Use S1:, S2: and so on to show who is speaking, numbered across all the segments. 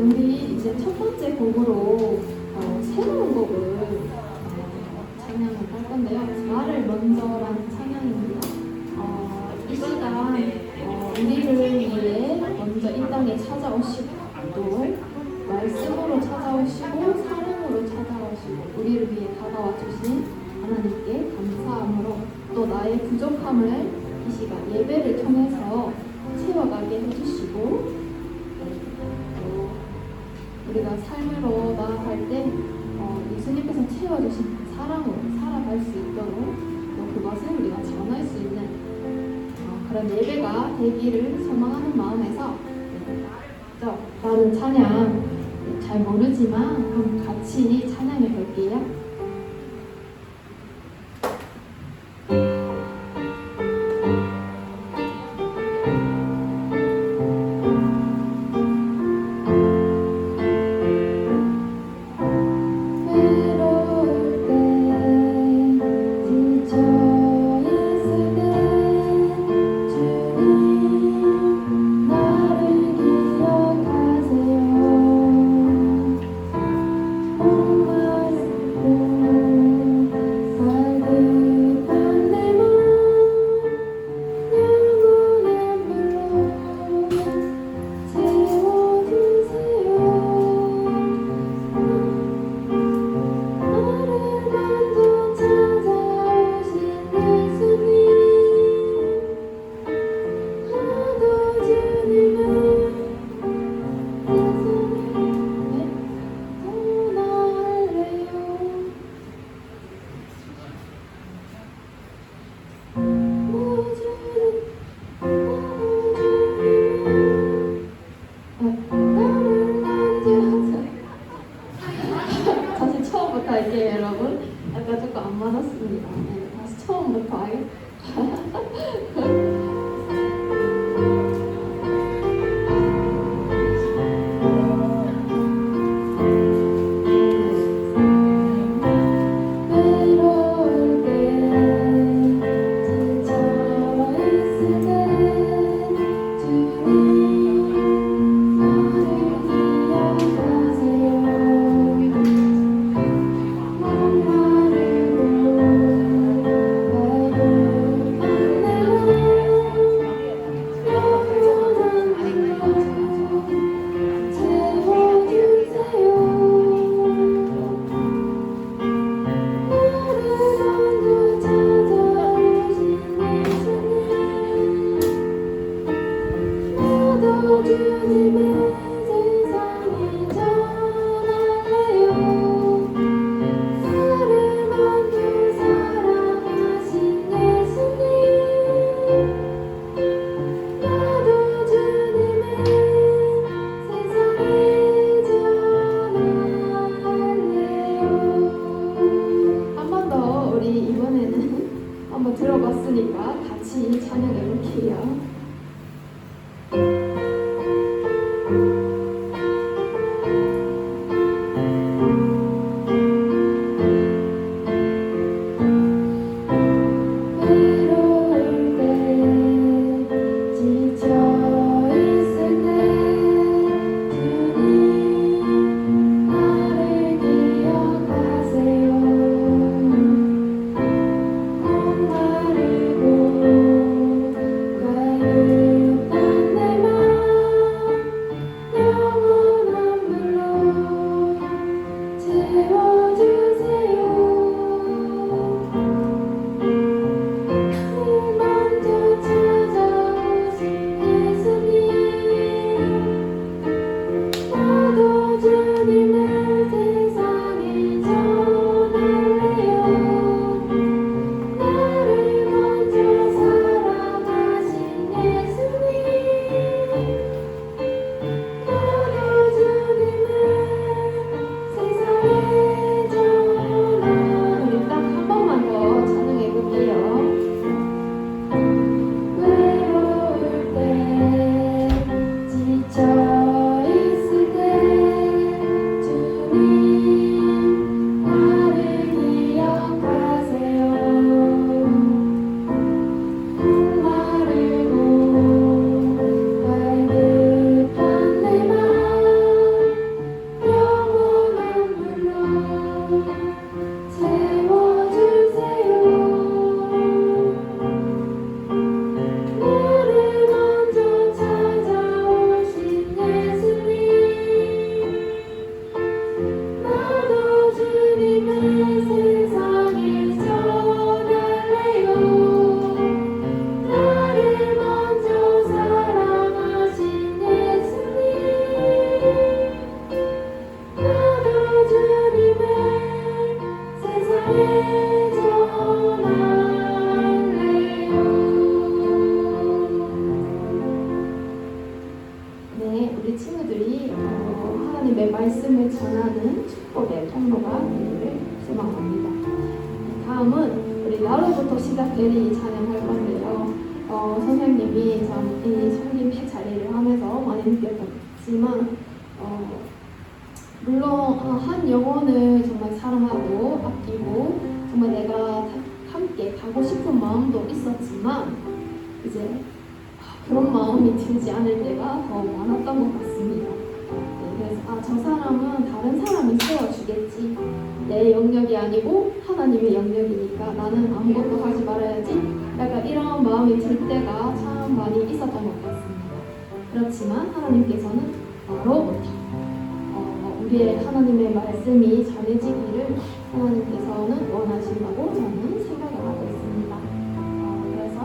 S1: 우리 이제 첫 번째 곡으로 새로운 곡을 찬양을 할 건데요. 나를 먼저라는 찬양입니다. 이 시간 우리를 위해 먼저 이 땅에 찾아오시고 또 말씀으로 찾아오시고 사랑으로 찾아오시고 우리를 위해 다가와 주신 하나님께 감사함으로 또 나의 부족함을 이 시간 예배를 통해서 채워가게 해주시고 우리가 삶으로 나아갈 때 예수님께서 채워주신 그 사랑으로 살아갈 수 있도록 또 그것을 우리가 전할 수 있는 그런 예배가 되기를 소망하는 마음에서 나는 찬양 잘 모르지만 한번 같이 찬양해 볼게요. 다시 처음부터 할게요, 여러분. 아까 조금 안 맞았습니다. 다시 처음부터 하게. 한번 들어봤으니까 같이 찬양해 볼게요. 전하는 축복의 통로가 되기를 소망합니다. 다음은 우리 나로부터 시작되는 이 찬양할 건데요. 선생님이 참 이 성김의 자리를 하면서 많이 느꼈지만 물론 한 영혼을 정말 사랑하고 아끼고 정말 내가 함께 가고 싶은 마음도 있었지만 이제 그런 마음이 들지 않을 때가 더 많았던 것 같습니다. 네, 그래서 저 사람은 다른 사람을 세워주겠지. 내 영역이 아니고 하나님의 영역이니까 나는 아무것도 하지 말아야지. 약간 이런 마음이 들 때가 참 많이 있었던 것 같습니다. 그렇지만 하나님께서는 나로부터 우리의 하나님의 말씀이 전해지기를 하나님께서는 원하신다고 저는 생각을 하고 있습니다. 그래서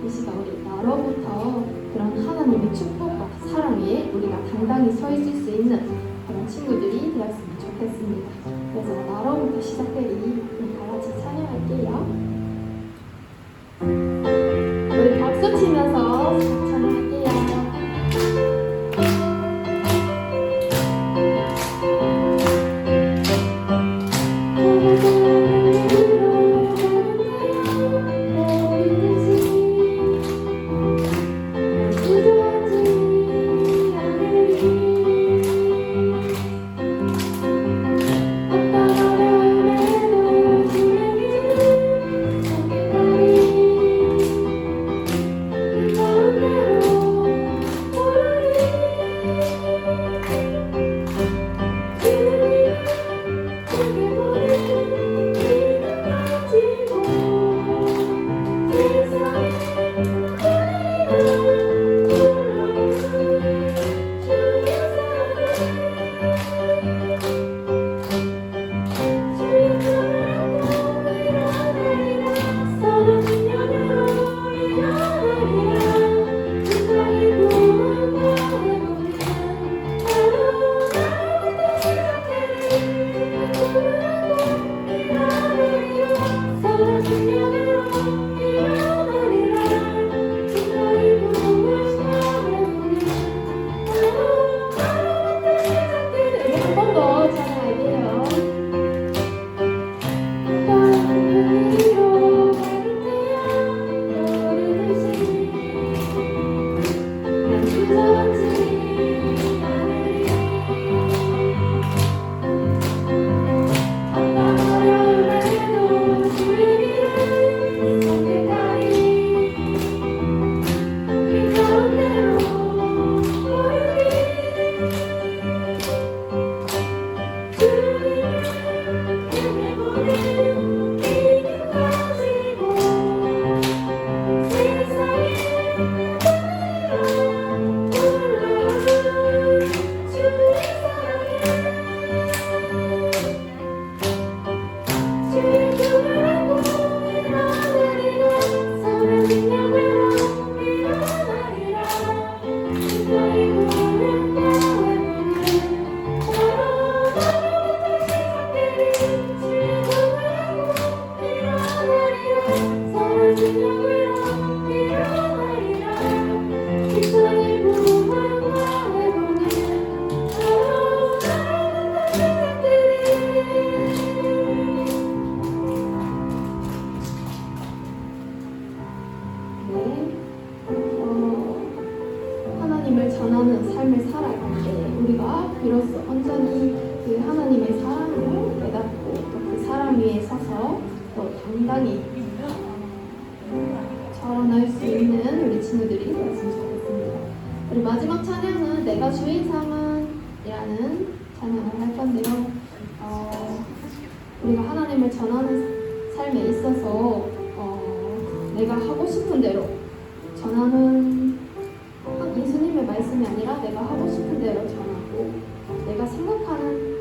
S1: 이 시간 우리 나로부터 그런 하나님의 축복과 사랑에 우리가 당당히 서 있을 수 있는 그런 친구들이 되었으면 좋겠습니다. 그래서 나로부터 시작되리 우리 다 같이 찬양할게요. 우리 박수 치면서 찬양할게요. 하나님을 전하는 삶을 살아갈 때 우리가 비로소 온전히 그 하나님의 사랑을 깨닫고 또 그 사랑 위에 서서 또 당당히 자라날 수 있는 우리 친구들이 되었으면 좋겠습니다. 우리 마지막 찬양은 내가 주인 삼은 이라는 찬양을 할 건데요. 우리가 하나님을 전하는 삶에 있어서 내가 하고 싶은 대로 전하는 예수님의 말씀이 아니라 내가 하고 싶은 대로 전하고 내가 생각하는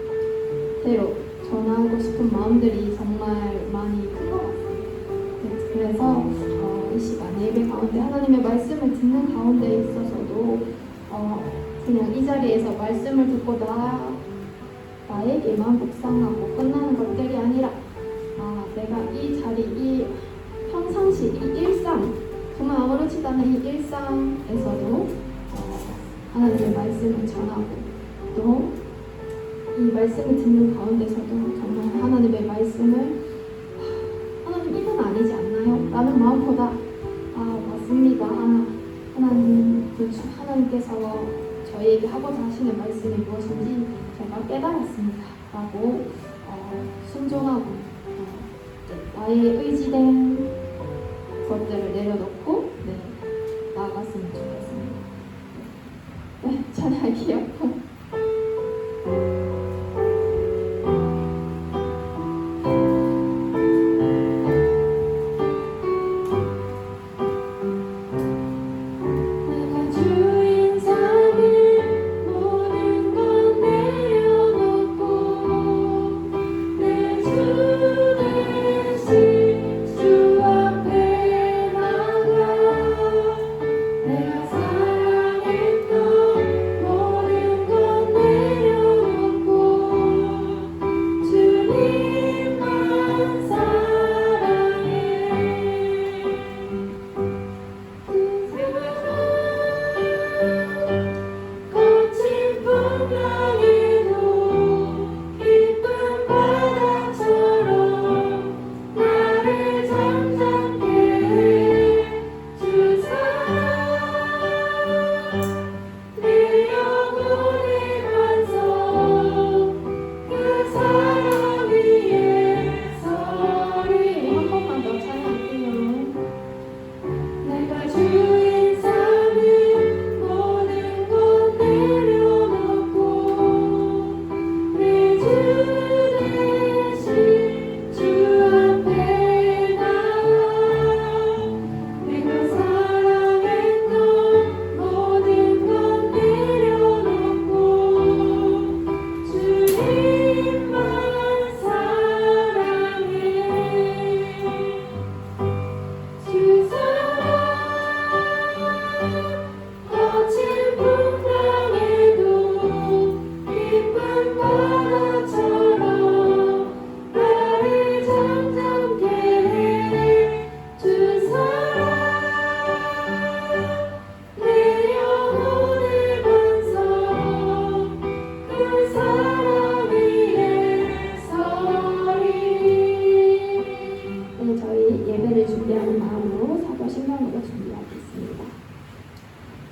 S1: 대로 전하고 싶은 마음들이 정말 많이 큰 것 같아요. 그래서 이 시간 예배 가운데 하나님의 말씀을 듣는 가운데 있어서도 그냥 이 자리에서 말씀을 듣고 나에게만 묵상하고 끝나는 것들이 아니라 내가 이 자리, 이 평상시, 이 일상 정말 아무렇지도 않은 이 일상에서도 하나님의 말씀을 전하고 또 이 말씀을 듣는 가운데서도 정말 하나님의 말씀을 하나님 이건 아니지 않나요? 라는 마음보다 맞습니다. 하나님께서 저희에게 하고자 하시는 말씀이 무엇인지 제가 깨달았습니다. 라고 순종하고 나의 의지된 것들을 내려놓고 나아갔으면 좋겠습니다. 네, 찬양할게요.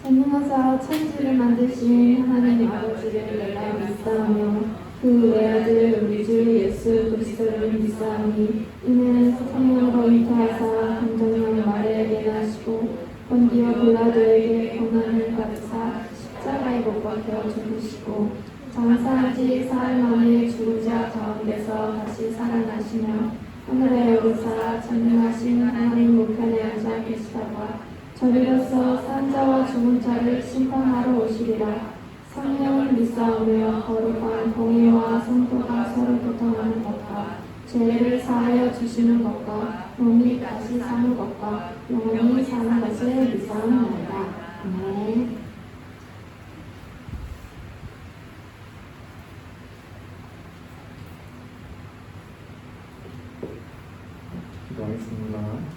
S1: 전능하사 천지를 만드신 하나님 아버지를 내가 믿사오며 그 외아들 우리 주 예수 그리스도를 믿사오니 이는 성령으로 잉태하사 동정녀 마리아에게 나시고 본디오 빌라도에게 고난을 받으사 십자가에 못 박혀 죽으시고 장사한 지 사흘 만에 죽은 자 가운데서 다시 살아나시며 하늘에 오르사 전능하신 하나님 우편에 앉아 계시다가 저리로서 산 자와 죽은 자를 심판하러 오시리라. 성령을 믿사오며 거룩한 공의와 성도가 서로 교통하는 것과 죄를 사하여 주시는 것과 몸이 다시 사는 것과 영원히 사는 것을 믿사옵나이다. 아멘.
S2: 기도하겠습니다.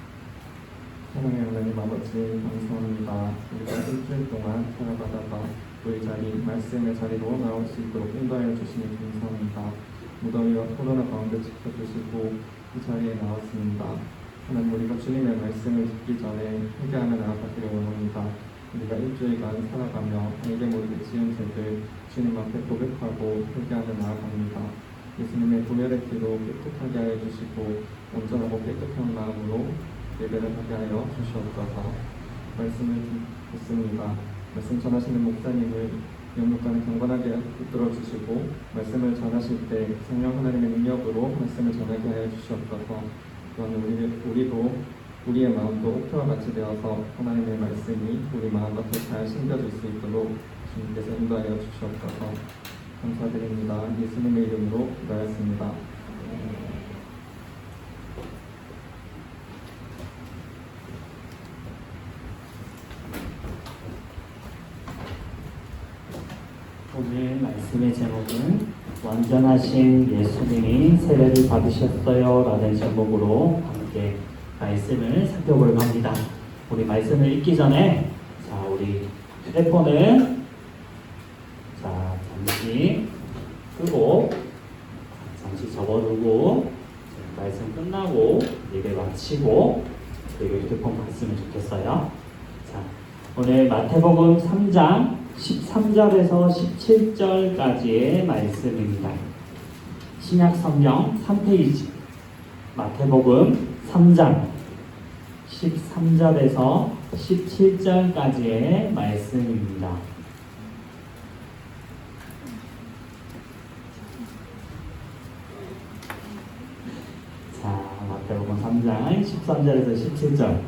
S2: 사랑의 하나님 아버지 감사합니다. 우리가 일주일 동안 살아가다가 우리 자리 말씀의 자리로 나올 수 있도록 인도하여 주시니 감사합니다. 무더위와 코로나 가운데 지켜주시고 이 자리에 나왔습니다. 하나님 우리가 주님의 말씀을 듣기 전에 회개하며 나아가기를 원합니다. 우리가 일주일간 살아가며 알게 모르게 지은 죄들 주님 앞에 고백하고 회개하며 나아갑니다. 예수님의 구별의 피로 깨끗하게 하여 주시고 온전하고 깨끗한 마음으로 예배를 하게 하여 주시옵소서. 말씀을 듣습니다. 말씀 전하시는 목사님을 영육간에 경건하게 붙들어 주시고 말씀을 전하실 때 성령 하나님의 능력으로 말씀을 전하게 하여 주시옵소서. 또한 우리도 우리의 마음도 옥토와 같이 되어서 하나님의 말씀이 우리 마음 겉에 잘 심겨질 수 있도록 주님께서 인도하여 주시옵소서. 감사드립니다. 예수님의 이름으로 기도하였습니다.
S3: 오늘 말씀의 제목은 완전하신 예수님이 세례를 받으셨어요 라는 제목으로 함께 말씀을 살펴보려고 합니다. 우리 말씀을 읽기 전에 우리 휴대폰을 잠시 끄고 잠시 접어두고 말씀 끝나고 예배 마치고 그리고 휴대폰 봤으면 좋겠어요. 자, 오늘 마태복음 3장 13절에서 17절까지의 말씀입니다. 신약 성경 3페이지 마태복음 3장 13절에서 17절까지의 말씀입니다. 자, 마태복음 3장 13절에서 17절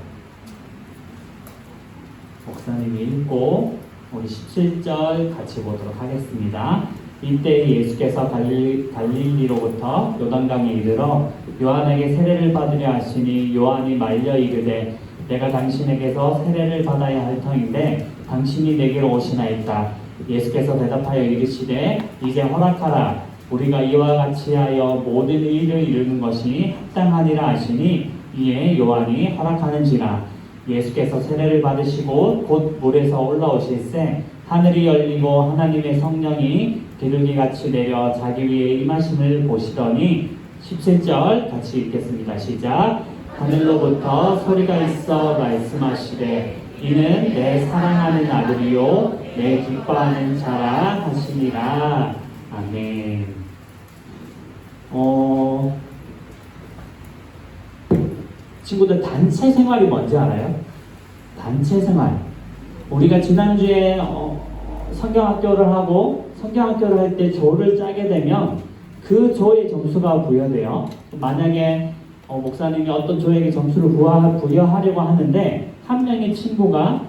S3: 목사님이 읽고 우리 17절 같이 보도록 하겠습니다. 이때 예수께서 갈릴리로부터 요단강에 이르러 요한에게 세례를 받으려 하시니 요한이 말려 이르되 내가 당신에게서 세례를 받아야 할 터인데 당신이 내게로 오시나이까. 예수께서 대답하여 이르시되 이제 허락하라. 우리가 이와 같이 하여 모든 의를 이루는 것이 합당하니라 하시니 이에 요한이 허락하는지라. 예수께서 세례를 받으시고 곧 물에서 올라오실새 하늘이 열리고 하나님의 성령이 비둘기같이 내려 자기 위에 임하심을 보시더니 17절 같이 읽겠습니다. 시작. 하늘로부터 소리가 있어 말씀하시되 이는 내 사랑하는 아들이요 내 기뻐하는 자라 하시니라. 아멘. 친구들, 단체 생활이 뭔지 알아요? 단체 생활. 우리가 지난주에 성경학교를 하고 성경학교를 할 때 조를 짜게 되면 그 조의 점수가 부여돼요. 만약에 목사님이 어떤 조에게 점수를 부여하려고 하는데 한 명의 친구가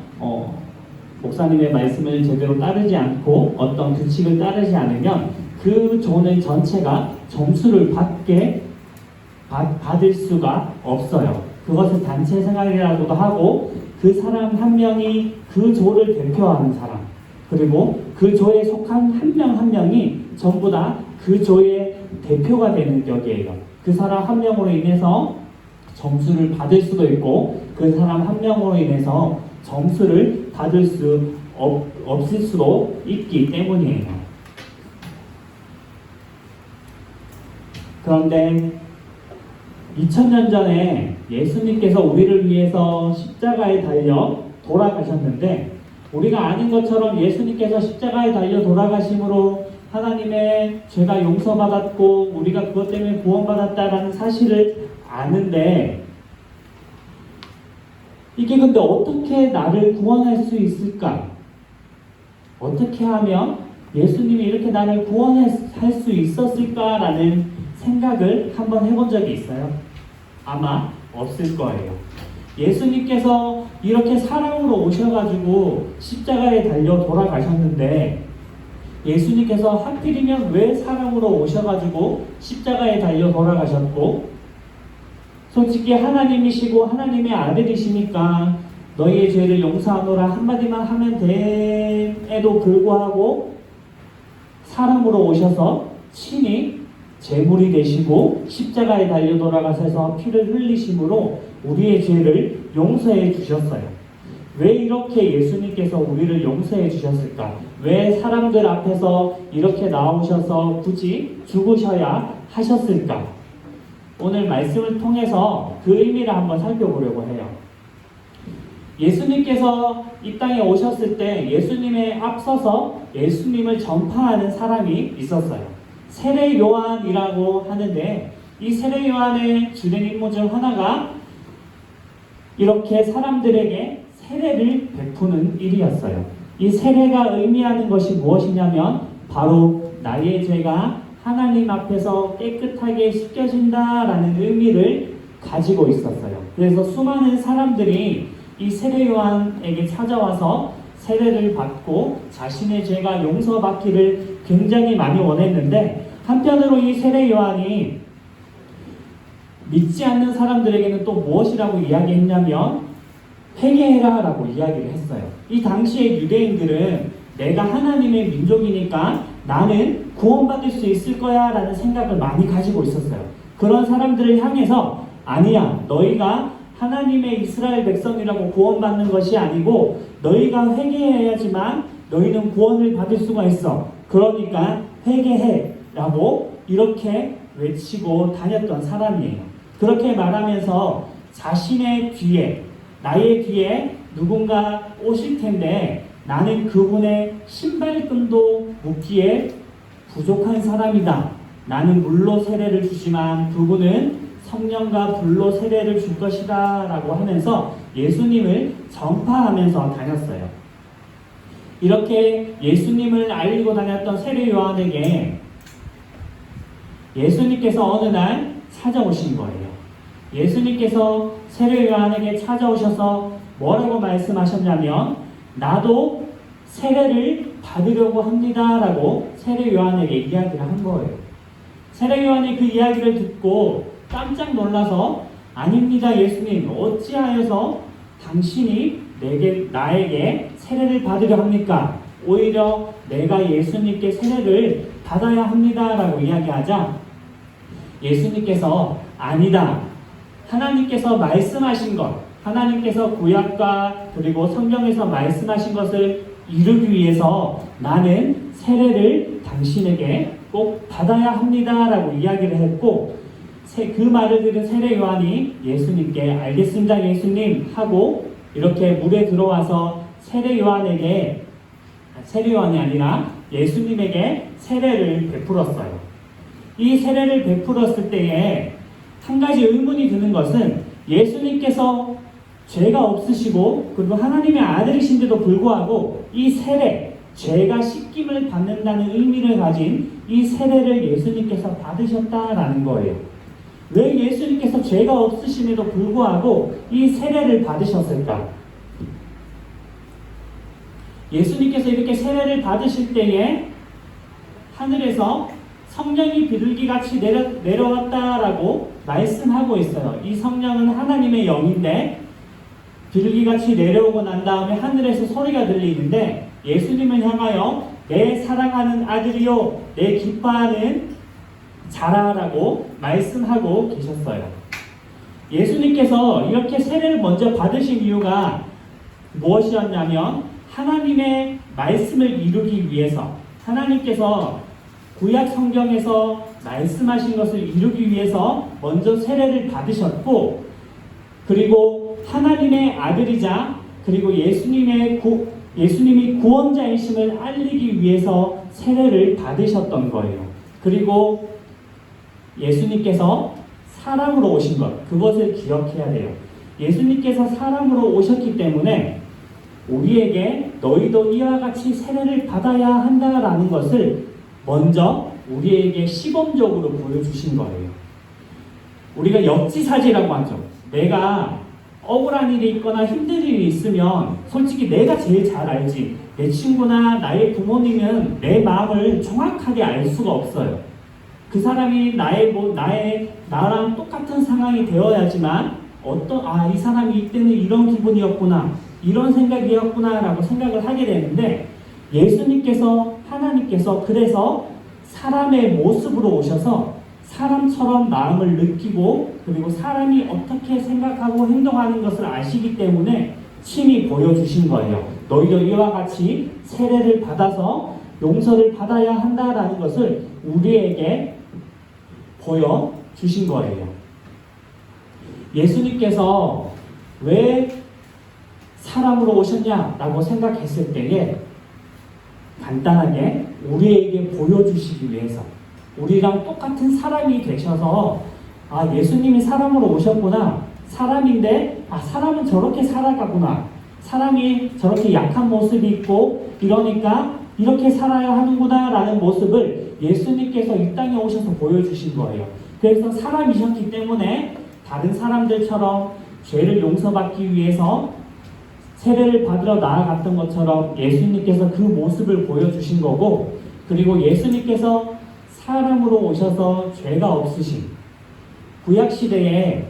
S3: 목사님의 말씀을 제대로 따르지 않고 어떤 규칙을 따르지 않으면 그 조는 전체가 점수를 받을 수가 없어요. 그것을 단체 생활이라고도 하고 그 사람 한 명이 그 조를 대표하는 사람 그리고 그 조에 속한 한 명 한 명이 전부 다 그 조의 대표가 되는 격이에요. 그 사람 한 명으로 인해서 점수를 받을 수도 있고 그 사람 한 명으로 인해서 점수를 받을 수 없을 수도 있기 때문이에요. 그런데 2000년 전에 예수님께서 우리를 위해서 십자가에 달려 돌아가셨는데 우리가 아는 것처럼 예수님께서 십자가에 달려 돌아가심으로 하나님의 죄가 용서받았고 우리가 그것 때문에 구원받았다라는 사실을 아는데 이게 근데 어떻게 나를 구원할 수 있을까? 어떻게 하면 예수님이 이렇게 나를 구원할 수 있었을까라는 생각을 한번 해본 적이 있어요? 아마 없을 거예요. 예수님께서 이렇게 사람으로 오셔가지고 십자가에 달려 돌아가셨는데 예수님께서 하필이면 왜 사람으로 오셔가지고 십자가에 달려 돌아가셨고 솔직히 하나님이시고 하나님의 아들이시니까 너희의 죄를 용서하노라 한마디만 하면 됨에도 불구하고 사람으로 오셔서 친히 제물이 되시고 십자가에 달려 돌아가셔서 피를 흘리심으로 우리의 죄를 용서해 주셨어요. 왜 이렇게 예수님께서 우리를 용서해 주셨을까? 왜 사람들 앞에서 이렇게 나오셔서 굳이 죽으셔야 하셨을까? 오늘 말씀을 통해서 그 의미를 한번 살펴보려고 해요. 예수님께서 이 땅에 오셨을 때 예수님에 앞서서 예수님을 전파하는 사람이 있었어요. 세례 요한이라고 하는데 이 세례 요한의 주된 임무 중 하나가 이렇게 사람들에게 세례를 베푸는 일이었어요. 이 세례가 의미하는 것이 무엇이냐면 바로 나의 죄가 하나님 앞에서 깨끗하게 씻겨진다라는 의미를 가지고 있었어요. 그래서 수많은 사람들이 이 세례 요한에게 찾아와서 세례를 받고 자신의 죄가 용서받기를 굉장히 많이 원했는데 한편으로 이 세례 요한이 믿지 않는 사람들에게는 또 무엇이라고 이야기했냐면 회개해라 라고 이야기를 했어요. 이 당시의 유대인들은 내가 하나님의 민족이니까 나는 구원받을 수 있을 거야 라는 생각을 많이 가지고 있었어요. 그런 사람들을 향해서 아니야, 너희가 하나님의 이스라엘 백성이라고 구원받는 것이 아니고 너희가 회개해야지만 너희는 구원을 받을 수가 있어. 그러니까 회개해 라고 이렇게 외치고 다녔던 사람이에요. 그렇게 말하면서 자신의 뒤에, 나의 뒤에 누군가 오실 텐데 나는 그분의 신발끈도 묶기에 부족한 사람이다. 나는 물로 세례를 주지만 그분은 성령과 불로 세례를 줄 것이다 라고 하면서 예수님을 전파하면서 다녔어요. 이렇게 예수님을 알리고 다녔던 세례 요한에게 예수님께서 어느 날 찾아오신 거예요. 예수님께서 세례 요한에게 찾아오셔서 뭐라고 말씀하셨냐면 나도 세례를 받으려고 합니다 라고 세례 요한에게 이야기를 한 거예요. 세례 요한이 그 이야기를 듣고 깜짝 놀라서 아닙니다 예수님, 어찌하여서 당신이 나에게 세례를 받으려 합니까? 오히려 내가 예수님께 세례를 받아야 합니다 라고 이야기하자 예수님께서 아니다, 하나님께서 말씀하신 것, 하나님께서 구약과 그리고 성경에서 말씀하신 것을 이루기 위해서 나는 세례를 당신에게 꼭 받아야 합니다 라고 이야기를 했고, 그 말을 들은 세례 요한이 예수님께 알겠습니다 예수님 하고 이렇게 물에 들어와서 세례 요한이 아니라 예수님에게 세례를 베풀었어요. 이 세례를 베풀었을 때에 한 가지 의문이 드는 것은 예수님께서 죄가 없으시고 그리고 하나님의 아들이신데도 불구하고 이 세례, 죄가 씻김을 받는다는 의미를 가진 이 세례를 예수님께서 받으셨다라는 거예요. 왜 예수님께서 죄가 없으심에도 불구하고 이 세례를 받으셨을까? 예수님께서 이렇게 세례를 받으실 때에 하늘에서 성령이 비둘기같이 내려왔다라고 말씀하고 있어요. 이 성령은 하나님의 영인데 비둘기같이 내려오고 난 다음에 하늘에서 소리가 들리는데 예수님을 향하여 내 사랑하는 아들이요 내 기뻐하는 자라라고 말씀하고 계셨어요. 예수님께서 이렇게 세례를 먼저 받으신 이유가 무엇이었냐면 하나님의 말씀을 이루기 위해서, 하나님께서 구약 성경에서 말씀하신 것을 이루기 위해서 먼저 세례를 받으셨고, 그리고 하나님의 아들이자 그리고 예수님이 구원자이심을 알리기 위해서 세례를 받으셨던 거예요. 그리고 예수님께서 사람으로 오신 것, 그것을 기억해야 돼요. 예수님께서 사람으로 오셨기 때문에 우리에게 너희도 이와 같이 세례를 받아야 한다라는 것을 먼저 우리에게 시범적으로 보여주신 거예요. 우리가 역지사지라고 하죠. 내가 억울한 일이 있거나 힘든 일이 있으면 솔직히 내가 제일 잘 알지. 내 친구나 나의 부모님은 내 마음을 정확하게 알 수가 없어요. 그 사람이 나랑 똑같은 상황이 되어야지만 이 사람이 이때는 이런 기분이었구나, 이런 생각이었구나 라고 생각을 하게 되는데 예수님께서, 하나님께서 그래서 사람의 모습으로 오셔서 사람처럼 마음을 느끼고 그리고 사람이 어떻게 생각하고 행동하는 것을 아시기 때문에 친히 보여주신 거예요. 너희도 이와 같이 세례를 받아서 용서를 받아야 한다라는 것을 우리에게 보여주신 거예요. 예수님께서 왜 사람으로 오셨냐라고 생각했을 때에 간단하게 우리에게 보여주시기 위해서, 우리랑 똑같은 사람이 되셔서 예수님이 사람으로 오셨구나, 사람인데 사람은 저렇게 살아가구나, 사람이 저렇게 약한 모습이 있고 이러니까 이렇게 살아야 하는구나 라는 모습을 예수님께서 이 땅에 오셔서 보여주신 거예요. 그래서 사람이셨기 때문에 다른 사람들처럼 죄를 용서받기 위해서 세례를 받으러 나아갔던 것처럼 예수님께서 그 모습을 보여주신 거고, 그리고 예수님께서 사람으로 오셔서 죄가 없으신, 구약시대에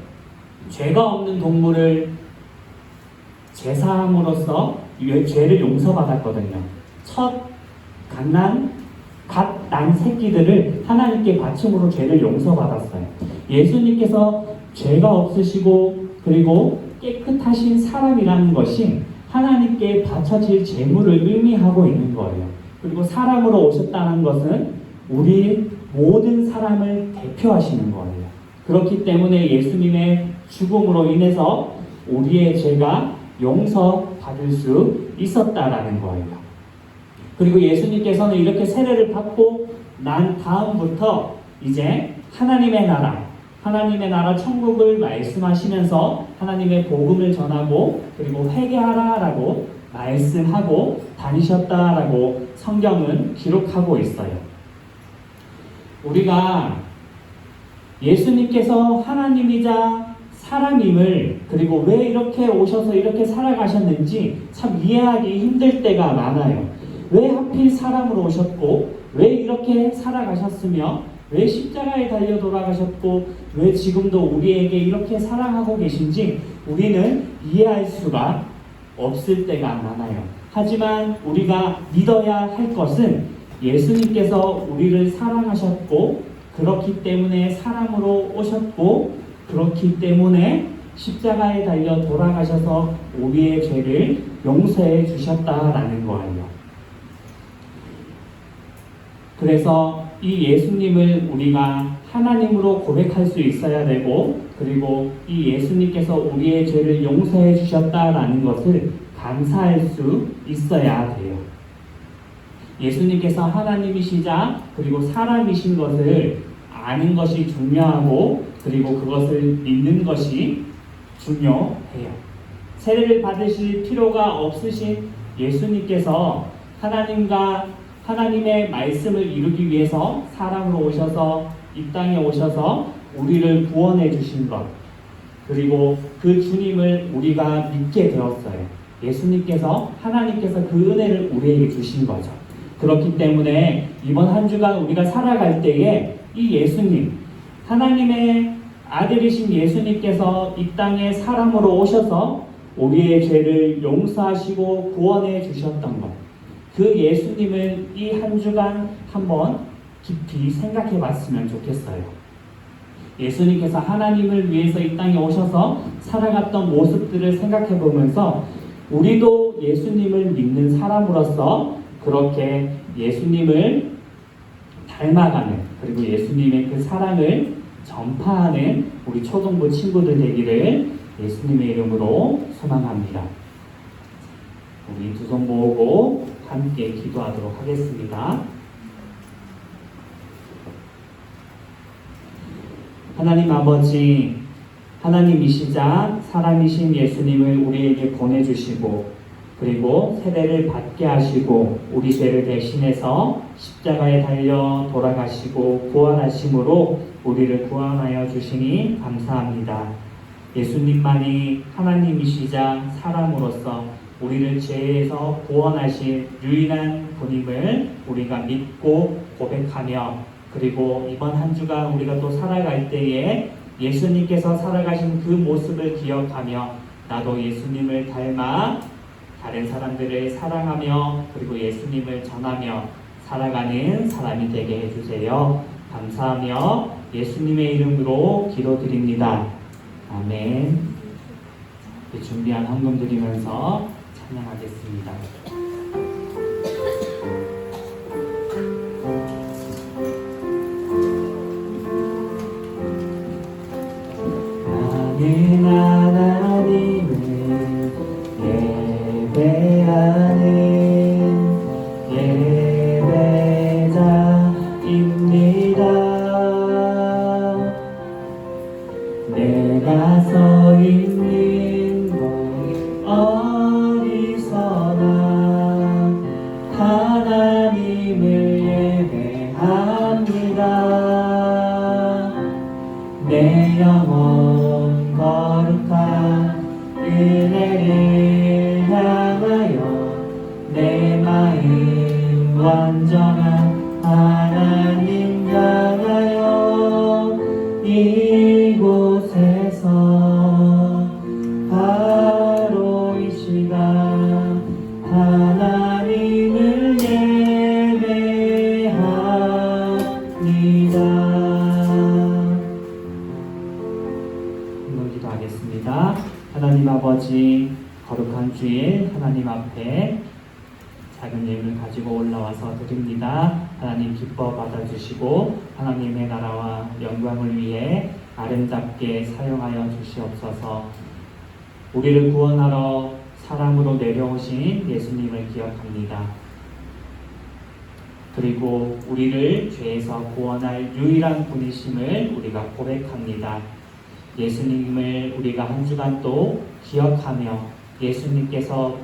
S3: 죄가 없는 동물을 제사함으로써 죄를 용서받았거든요. 갓 난 새끼들을 하나님께 바침으로 죄를 용서받았어요. 예수님께서 죄가 없으시고 그리고 깨끗하신 사람이라는 것이 하나님께 바쳐질 제물을 의미하고 있는 거예요. 그리고 사람으로 오셨다는 것은 우리 모든 사람을 대표하시는 거예요. 그렇기 때문에 예수님의 죽음으로 인해서 우리의 죄가 용서받을 수 있었다라는 거예요. 그리고 예수님께서는 이렇게 세례를 받고 난 다음부터 이제 하나님의 나라 천국을 말씀하시면서 하나님의 복음을 전하고 그리고 회개하라라고 말씀하고 다니셨다라고 성경은 기록하고 있어요. 우리가 예수님께서 하나님이자 사람임을 그리고 왜 이렇게 오셔서 이렇게 살아가셨는지 참 이해하기 힘들 때가 많아요. 왜 하필 사람으로 오셨고 왜 이렇게 살아가셨으며 왜 십자가에 달려 돌아가셨고 왜 지금도 우리에게 이렇게 사랑하고 계신지 우리는 이해할 수가 없을 때가 많아요. 하지만 우리가 믿어야 할 것은 예수님께서 우리를 사랑하셨고 그렇기 때문에 사람으로 오셨고 그렇기 때문에 십자가에 달려 돌아가셔서 우리의 죄를 용서해 주셨다라는 거예요. 그래서 이 예수님을 우리가 하나님으로 고백할 수 있어야 되고 그리고 이 예수님께서 우리의 죄를 용서해 주셨다라는 것을 감사할 수 있어야 돼요. 예수님께서 하나님이시자 그리고 사람이신 것을 아는 것이 중요하고 그리고 그것을 믿는 것이 중요해요. 세례를 받으실 필요가 없으신 예수님께서 하나님의 말씀을 이루기 위해서 사람으로 오셔서 이 땅에 오셔서 우리를 구원해 주신 것 그리고 그 주님을 우리가 믿게 되었어요. 예수님께서 하나님께서 그 은혜를 우리에게 주신 거죠. 그렇기 때문에 이번 한 주간 우리가 살아갈 때에 이 예수님 하나님의 아들이신 예수님께서 이 땅에 사람으로 오셔서 우리의 죄를 용서하시고 구원해 주셨던 것 그 예수님을 이 한 주간 한번 깊이 생각해 봤으면 좋겠어요. 예수님께서 하나님을 위해서 이 땅에 오셔서 살아갔던 모습들을 생각해 보면서 우리도 예수님을 믿는 사람으로서 그렇게 예수님을 닮아가는 그리고 예수님의 그 사랑을 전파하는 우리 초등부 친구들 되기를 예수님의 이름으로 소망합니다. 우리 두 손 모으고 함께 기도하도록 하겠습니다. 하나님 아버지, 하나님이시자 사람이신 예수님을 우리에게 보내주시고 그리고 세례를 받게 하시고 우리 죄를 대신해서 십자가에 달려 돌아가시고 부활하심으로 우리를 구원하여 주시니 감사합니다. 예수님만이 하나님이시자 사람으로서 우리를 죄에서 구원하신 유일한 분임을 우리가 믿고 고백하며 그리고 이번 한 주간 우리가 또 살아갈 때에 예수님께서 살아가신 그 모습을 기억하며 나도 예수님을 닮아 다른 사람들을 사랑하며 그리고 예수님을 전하며 살아가는 사람이 되게 해주세요. 감사하며 예수님의 이름으로 기도드립니다. 아멘. 준비한 헌금 드리면서 찬양하겠습니다. 나는 하나님을 예배하는 예배자입니다. 내가 서 있는 곳 어디서나 하나님을 예배합니다. 내 영혼 거룩한 은혜를 향하여 내 마음 완전한 하나님 향하여 이곳에서 바로 이 시간 하나님을 예배합니다. 기도하겠습니다. 하나님 아버지 거룩한 주일 하나님 앞에 작은 예물을 가지고 올라와서 드립니다. 하나님 기뻐 받아주시고 하나님의 나라와 영광을 위해 아름답게 사용하여 주시옵소서. 우리를 구원하러 사람으로 내려오신 예수님을 기억합니다. 그리고 우리를 죄에서 구원할 유일한 분이심을 우리가 고백합니다. 예수님을 우리가 한 주간도 기억하며 예수님께서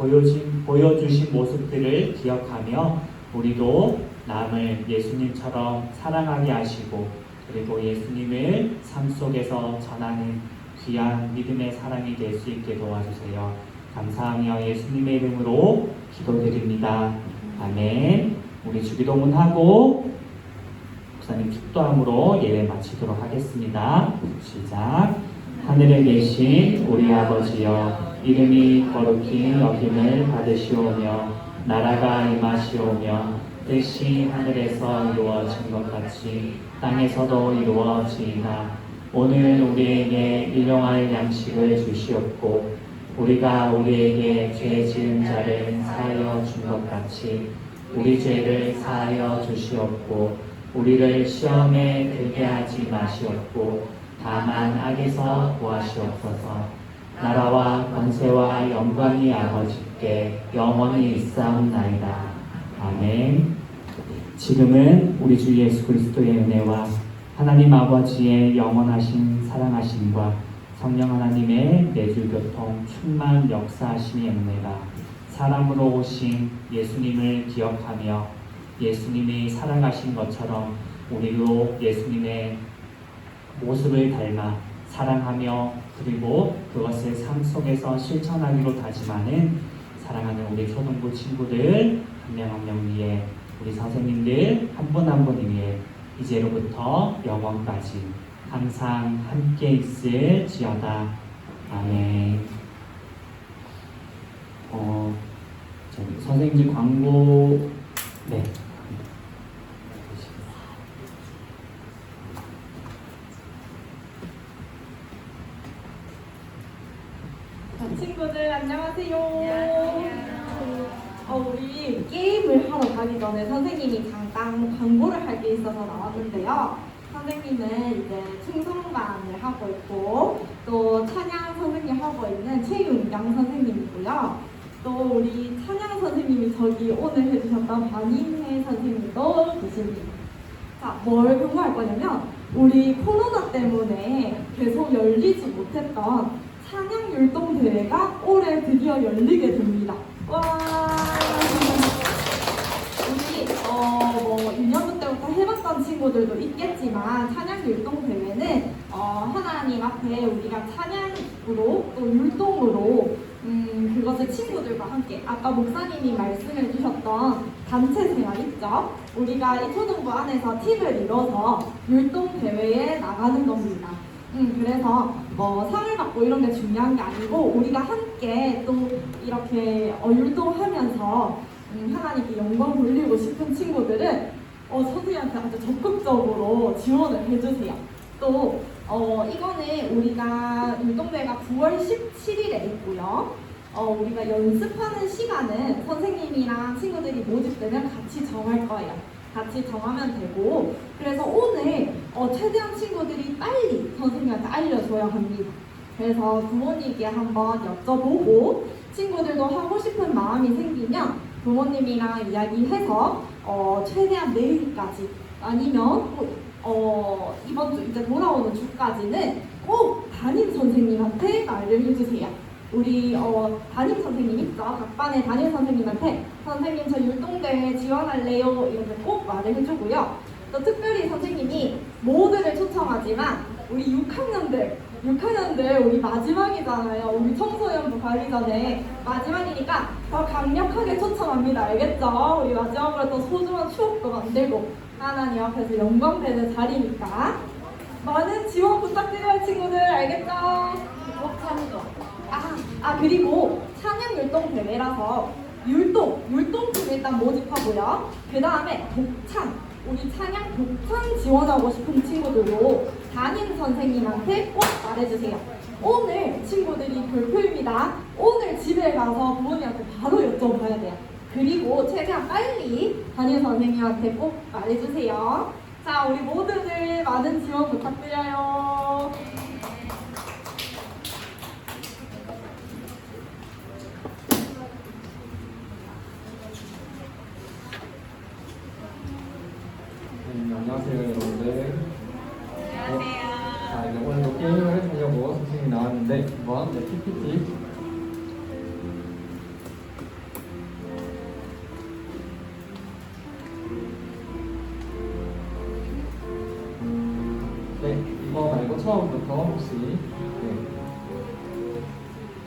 S3: 보여주신 모습들을 기억하며 우리도 남을 예수님처럼 사랑하게 하시고 그리고 예수님을 삶 속에서 전하는 귀한 믿음의 사람이 될 수 있게 도와주세요. 감사하며 예수님의 이름으로 기도드립니다. 아멘. 우리 주기도문하고 목사님 축도함으로 예배 마치도록 하겠습니다. 시작. 하늘에 계신 우리 아버지여, 이름이 거룩히 여김을 받으시오며 나라가 임하시오며 뜻이 하늘에서 이루어진 것 같이 땅에서도 이루어지이다. 오늘 우리에게 일용할 양식을 주시옵고 우리가 우리에게 죄 지은 자를 사하여 준 것 같이 우리 죄를 사하여 주시옵고 우리를 시험에 들게 하지 마시옵고 다만 악에서 구하시옵소서. 나라와 권세와 영광이 아버지께 영원히 있사옵나이다. 아멘. 지금은 우리 주 예수 그리스도의 은혜와 하나님 아버지의 영원하신 사랑하심과 성령 하나님의 내주 교통 충만 역사하심의 은혜가 사람으로 오신 예수님을 기억하며 예수님이 살아가신 것처럼 우리도 예수님의 모습을 닮아 사랑하며 그리고 그것을 삶 속에서 실천하기로 다짐하는 사랑하는 우리 초등부 친구들 한 명 한 명 위에 우리 선생님들 한 분 한 분 위에 이제로부터 영원까지 항상 함께 있을지어다. 아멘. 선생님 광고 네.
S4: 친구들 안녕하세요. 우리 게임을 하러 가기 전에 선생님이 잠깐 광고를 할 게 있어서 나왔는데요. 선생님은 이제 충성반을 하고 있고 또 찬양 선생님 하고 있는 최윤경 선생님이고요. 또 우리 찬양 선생님이 저기 오늘 해주셨던 반인회 선생님도 계십니다. 자, 뭘 공부할 거냐면 우리 코로나 때문에 계속 열리지 못했던 찬양 율동 대회가 올해 드디어 열리게 됩니다. 와! 우리 1년도 때부터 해봤던 친구들도 있겠지만 찬양 율동 대회는 하나님 앞에 우리가 찬양으로 또 율동으로 그것을 친구들과 함께 아까 목사님이 말씀해 주셨던 단체 생활 있죠? 우리가 이 초등부 안에서 팀을 이뤄서 율동 대회에 나가는 겁니다. 그래서 상을 받고 이런 게 중요한 게 아니고 우리가 함께 또 이렇게 율동하면서 하나님께 영광 돌리고 싶은 친구들은 선생님한테 아주 적극적으로 지원을 해주세요. 또 이거는 우리가 율동대회가 9월 17일에 있고요. 우리가 연습하는 시간은 선생님이랑 친구들이 모집되면 같이 정할 거예요. 같이 정하면 되고 그래서 오늘 최대한 친구들이 빨리 선생님한테 알려줘야 합니다. 그래서 부모님께 한번 여쭤보고 친구들도 하고 싶은 마음이 생기면 부모님이랑 이야기해서 최대한 내일까지 아니면 이번 주 이제 돌아오는 주까지는 꼭 담임 선생님한테 말을 해주세요. 우리 담임 선생님 있죠? 각 반의 담임 선생님한테 선생님 저 율동대회 지원할래요? 이렇게 꼭 말을 해주고요. 또 특별히 선생님이 모두를 초청하지만 우리 6학년들 우리 마지막이잖아요. 우리 청소년부 가기 전에 마지막이니까 더 강력하게 초청합니다. 알겠죠? 우리 마지막으로 또 소중한 추억도 만들고 하나님 앞에서 영광되는 자리니까 많은 지원 부탁드려요 친구들. 알겠죠? 꼭 참조. 그리고 찬양 율동 대회라서 율동팀 일단 모집하고요. 그 다음에 독찬, 우리 찬양 독찬 지원하고 싶은 친구들도 담임 선생님한테 꼭 말해주세요. 오늘 친구들이 발표입니다. 오늘 집에 가서 부모님한테 바로 여쭤봐야 돼요. 그리고 최대한 빨리 담임 선생님한테 꼭 말해주세요. 자, 우리 모두들 많은 지원 부탁드려요.
S2: 안녕하세요 여러분들. 자 이제 오늘도 게임을 해보려고 선생님이 나왔는데 한번 PPT 네 이거 말고 처음부터 혹시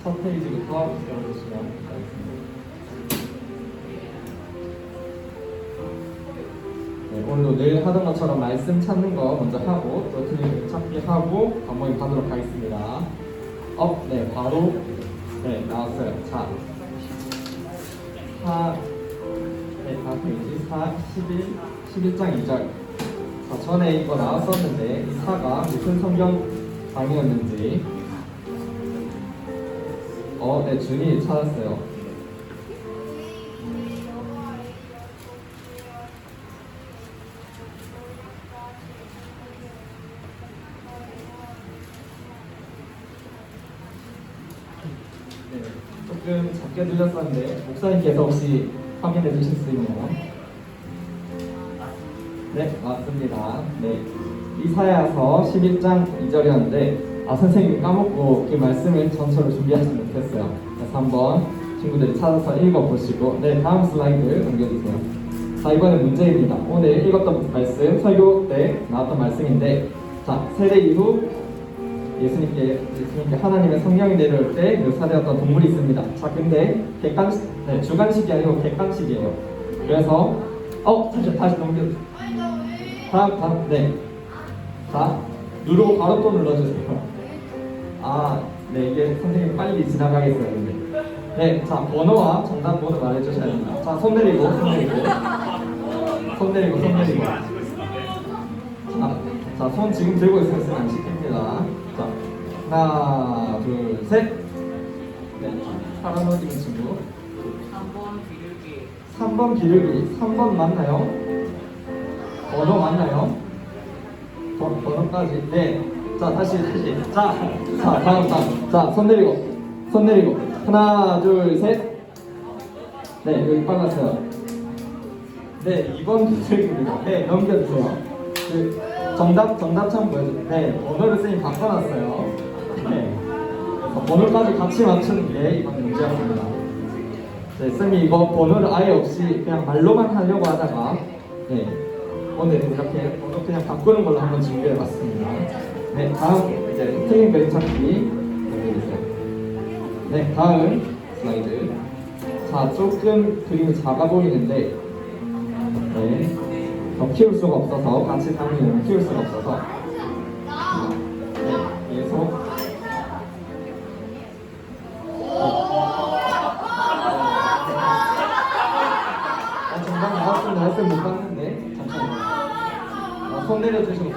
S2: 첫 페이지부터 열어주시면 되겠습니다. 네, 오늘도 늘 하던 것처럼 말씀 찾는 거 먼저 하고 또 틀린 거 찾기 하고 반복해 가도록 하겠습니다. 네, 바로 나왔어요. 자, 4 페이지 11장 2절. 자, 전에 이거 나왔었는데 이 4가 무슨 성경 강의였는지 네, 준이 찾았어요. 네, 조금 작게 들렸었는데 목사님께서 혹시 확인해 주실 수 있나요? 네, 맞습니다. 네, 이사야서 11장 2절이었는데 선생님이 까먹고 그 말씀을 전처를 준비하지 못했어요. 그래서 한번 친구들이 찾아서 읽어보시고 다음 슬라이드 넘겨주세요. 자, 이번에 문제입니다. 오늘 읽었던 말씀, 설교 때 나왔던 말씀인데 자, 세례 이후 예수님께 하나님의 성령이 내려올 때 묘사되었던 동물이 있습니다. 자, 근데 주관식이 아니고 객관식이에요. 그래서 다시 넘겨주세요. 다음 자, 누르고 바로 또 눌러주세요. 이게 선생님 빨리 지나가게 했었는데 자, 번호와 정답 모두 말해주셔야 됩니다. 자, 손 내리고 자, 손 지금 들고 있으면 안 시킵니다. 자, 하나, 둘, 셋. 파란 옷 입은 친구. 3번 기르기. 3번 맞나요? 번호 맞나요? 번호까지. 자, 다시. 자, 다음. 자, 손 내리고. 하나, 둘, 셋. 여기 빨랐어요. 2번 기르기입니다. 넘겨주세요. 정답창 보여주세요. 번호를 선생님 바꿔놨어요. 번호까지 같이 맞추는 게 이번 문제였습니다. 선생님이 이거 번호를 아예 없이 그냥 말로만 하려고 하다가 오늘 이렇게 번호 그냥 바꾸는 걸로 한번 준비해봤습니다. 다음 이제 틀린 그림 찾기 보여주세요. 다음 슬라이드. 자, 조금 그림이 작아 보이는데 더 키울 수가 없어서 같이 담으면 키울 수가 없어서 계속 정답 나왔으면 못 봤는데 잠깐만요. 손 내려주시고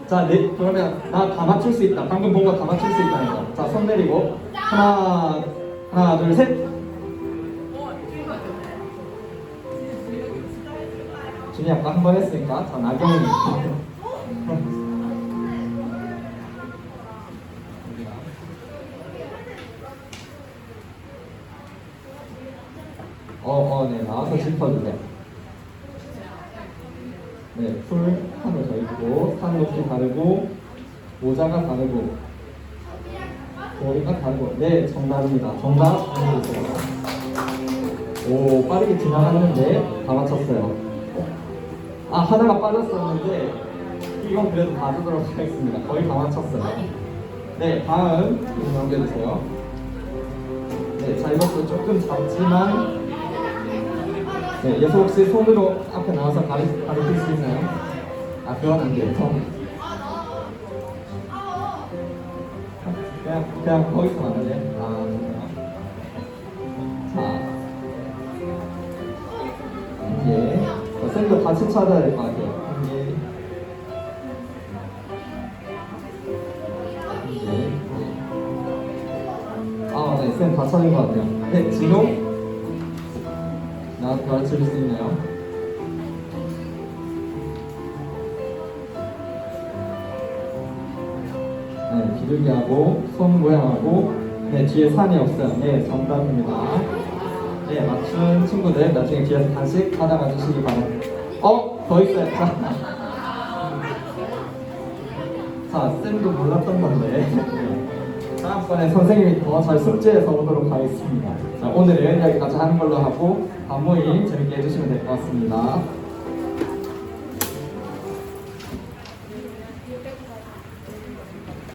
S2: 자, 그러면 나 다 맞출 수 있다. 방금 본 거 다 맞출 수 있다는 거. 자, 손 내리고 하나 둘 셋. 준이 아까 한 번 했으니까 자, 나경이 나와서 짚어주세요. 풀 하나 더 있고 산 높이 다르고 모자가 다르고 머리가 다르고 정답입니다. 정답 알려주세요. 오, 빠르게 지나갔는데 다 맞췄어요. 하나가 빠졌었는데 이건 그래도 봐주도록 하겠습니다. 거의 다 맞췄어요. 다음 넘겨주세요. 자, 이것도 조금 작지만 예수 혹시 손으로 앞에 나와서 가르칠 수 있나요? 그건 안 돼요. 그냥 거기서 만들래? 자, 이게 쌤도 같이 찾아야 될 것 같아요. 쌤 다 찾은 것 같아요. 진호? 나한테 가르칠 수 있나요? 네, 비둘기하고 손 모양하고 네, 뒤에 산이 없어요. 네, 정답입니다. 네, 맞춘 친구들 나중에 뒤에서 간식 받아가 주시기 바랍니다. 더 있어요. 자, 쌤도 몰랐던 건데 다음번에 선생님이 더 잘 숙제해서 오도록 하겠습니다. 자, 오늘은 여기까지 하는 걸로 하고 밤 모임 재밌게 해주시면 될 것 같습니다.